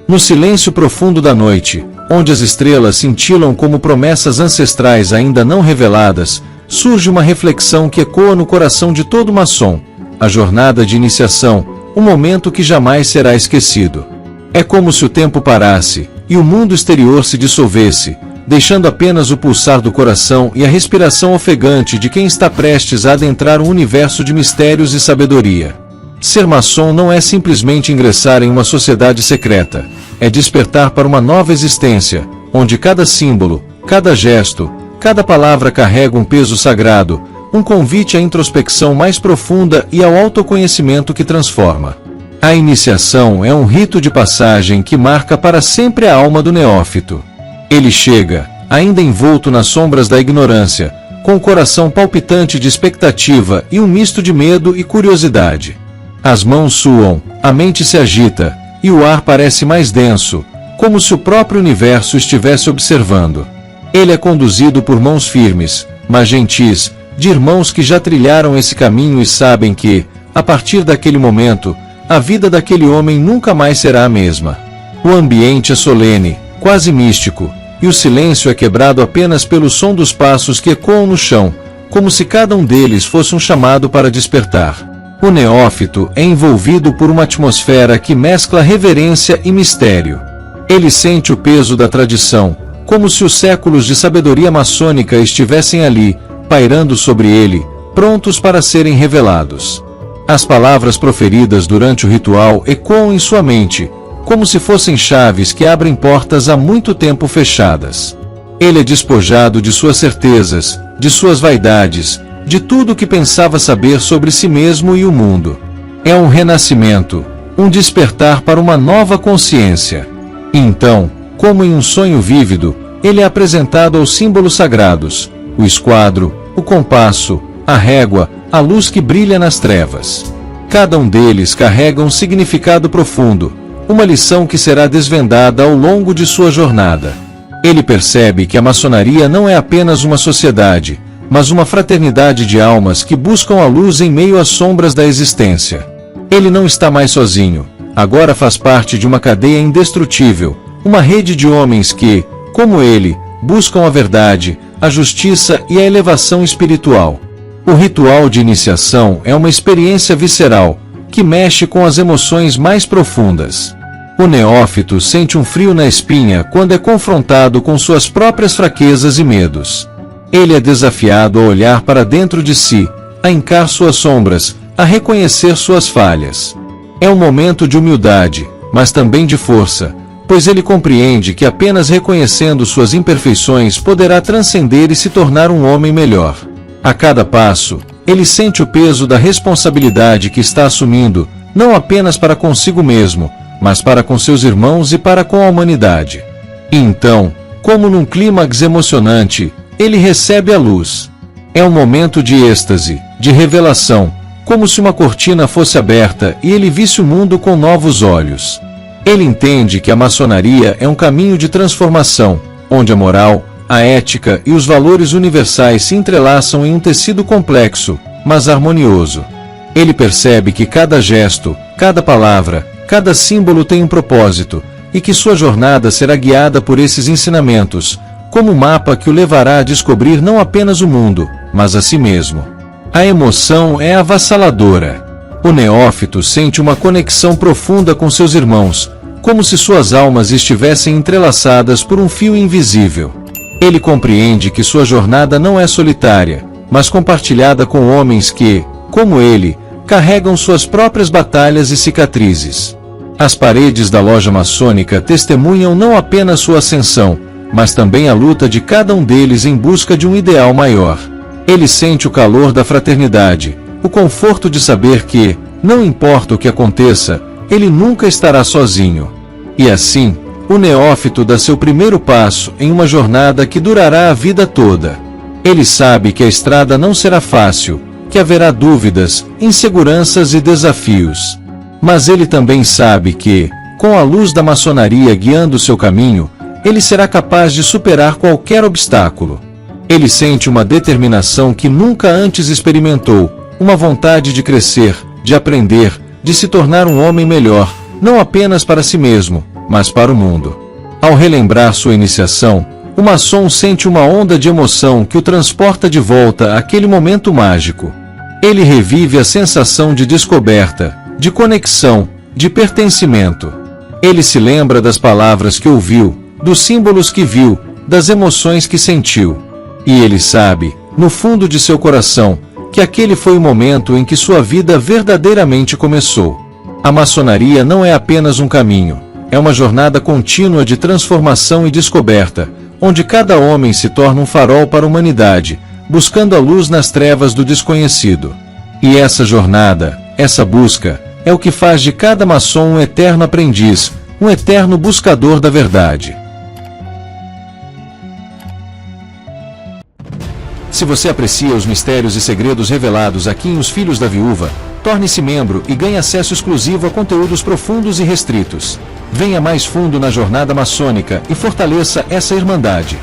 No silêncio profundo da noite, onde as estrelas cintilam como promessas ancestrais ainda não reveladas, surge uma reflexão que ecoa no coração de todo maçom: a jornada de iniciação, um momento que jamais será esquecido. É como se o tempo parasse, e o mundo exterior se dissolvesse, deixando apenas o pulsar do coração e a respiração ofegante de quem está prestes a adentrar um universo de mistérios e sabedoria. Ser maçom não é simplesmente ingressar em uma sociedade secreta, é despertar para uma nova existência, onde cada símbolo, cada gesto, cada palavra carrega um peso sagrado, um convite à introspecção mais profunda e ao autoconhecimento que transforma. A iniciação é um rito de passagem que marca para sempre a alma do neófito. Ele chega, ainda envolto nas sombras da ignorância, com o coração palpitante de expectativa e um misto de medo e curiosidade. As mãos suam, a mente se agita, e o ar parece mais denso, como se o próprio universo estivesse observando. Ele é conduzido por mãos firmes, mas gentis, de irmãos que já trilharam esse caminho e sabem que, a partir daquele momento, a vida daquele homem nunca mais será a mesma. O ambiente é solene, quase místico, e o silêncio é quebrado apenas pelo som dos passos que ecoam no chão, como se cada um deles fosse um chamado para despertar. O neófito é envolvido por uma atmosfera que mescla reverência e mistério. Ele sente o peso da tradição, como se os séculos de sabedoria maçônica estivessem ali, pairando sobre ele, prontos para serem revelados. As palavras proferidas durante o ritual ecoam em sua mente, como se fossem chaves que abrem portas há muito tempo fechadas. Ele é despojado de suas certezas, de suas vaidades, de tudo o que pensava saber sobre si mesmo e o mundo. É um renascimento, um despertar para uma nova consciência. E então, como em um sonho vívido, ele é apresentado aos símbolos sagrados: o esquadro, o compasso, a régua, a luz que brilha nas trevas. Cada um deles carrega um significado profundo, uma lição que será desvendada ao longo de sua jornada. Ele percebe que a maçonaria não é apenas uma sociedade, mas uma fraternidade de almas que buscam a luz em meio às sombras da existência. Ele não está mais sozinho, agora faz parte de uma cadeia indestrutível, uma rede de homens que, como ele, buscam a verdade, a justiça e a elevação espiritual. O ritual de iniciação é uma experiência visceral, que mexe com as emoções mais profundas. O neófito sente um frio na espinha quando é confrontado com suas próprias fraquezas e medos. Ele é desafiado a olhar para dentro de si, a encarar suas sombras, a reconhecer suas falhas. É um momento de humildade, mas também de força, pois ele compreende que apenas reconhecendo suas imperfeições poderá transcender e se tornar um homem melhor. A cada passo, ele sente o peso da responsabilidade que está assumindo, não apenas para consigo mesmo, mas para com seus irmãos e para com a humanidade. E então, como num clímax emocionante, ele recebe a luz. É um momento de êxtase, de revelação, como se uma cortina fosse aberta e ele visse o mundo com novos olhos. Ele entende que a maçonaria é um caminho de transformação, onde a moral, a ética e os valores universais se entrelaçam em um tecido complexo, mas harmonioso. Ele percebe que cada gesto, cada palavra, cada símbolo tem um propósito, e que sua jornada será guiada por esses ensinamentos, como um mapa que o levará a descobrir não apenas o mundo, mas a si mesmo. A emoção é avassaladora. O neófito sente uma conexão profunda com seus irmãos, como se suas almas estivessem entrelaçadas por um fio invisível. Ele compreende que sua jornada não é solitária, mas compartilhada com homens que, como ele, carregam suas próprias batalhas e cicatrizes. As paredes da loja maçônica testemunham não apenas sua ascensão, mas também a luta de cada um deles em busca de um ideal maior. Ele sente o calor da fraternidade, o conforto de saber que, não importa o que aconteça, ele nunca estará sozinho. E assim, o neófito dá seu primeiro passo em uma jornada que durará a vida toda. Ele sabe que a estrada não será fácil, que haverá dúvidas, inseguranças e desafios. Mas ele também sabe que, com a luz da maçonaria guiando seu caminho, ele será capaz de superar qualquer obstáculo. Ele sente uma determinação que nunca antes experimentou, uma vontade de crescer, de aprender, de se tornar um homem melhor, não apenas para si mesmo, mas para o mundo. Ao relembrar sua iniciação, o maçom sente uma onda de emoção que o transporta de volta àquele momento mágico. Ele revive a sensação de descoberta, de conexão, de pertencimento. Ele se lembra das palavras que ouviu, dos símbolos que viu, das emoções que sentiu. E ele sabe, no fundo de seu coração, que aquele foi o momento em que sua vida verdadeiramente começou. A maçonaria não é apenas um caminho, é uma jornada contínua de transformação e descoberta, onde cada homem se torna um farol para a humanidade, buscando a luz nas trevas do desconhecido. E essa jornada, essa busca, é o que faz de cada maçom um eterno aprendiz, um eterno buscador da verdade. Se você aprecia os mistérios e segredos revelados aqui em Os Filhos da Viúva, torne-se membro e ganhe acesso exclusivo a conteúdos profundos e restritos. Venha mais fundo na jornada maçônica e fortaleça essa irmandade.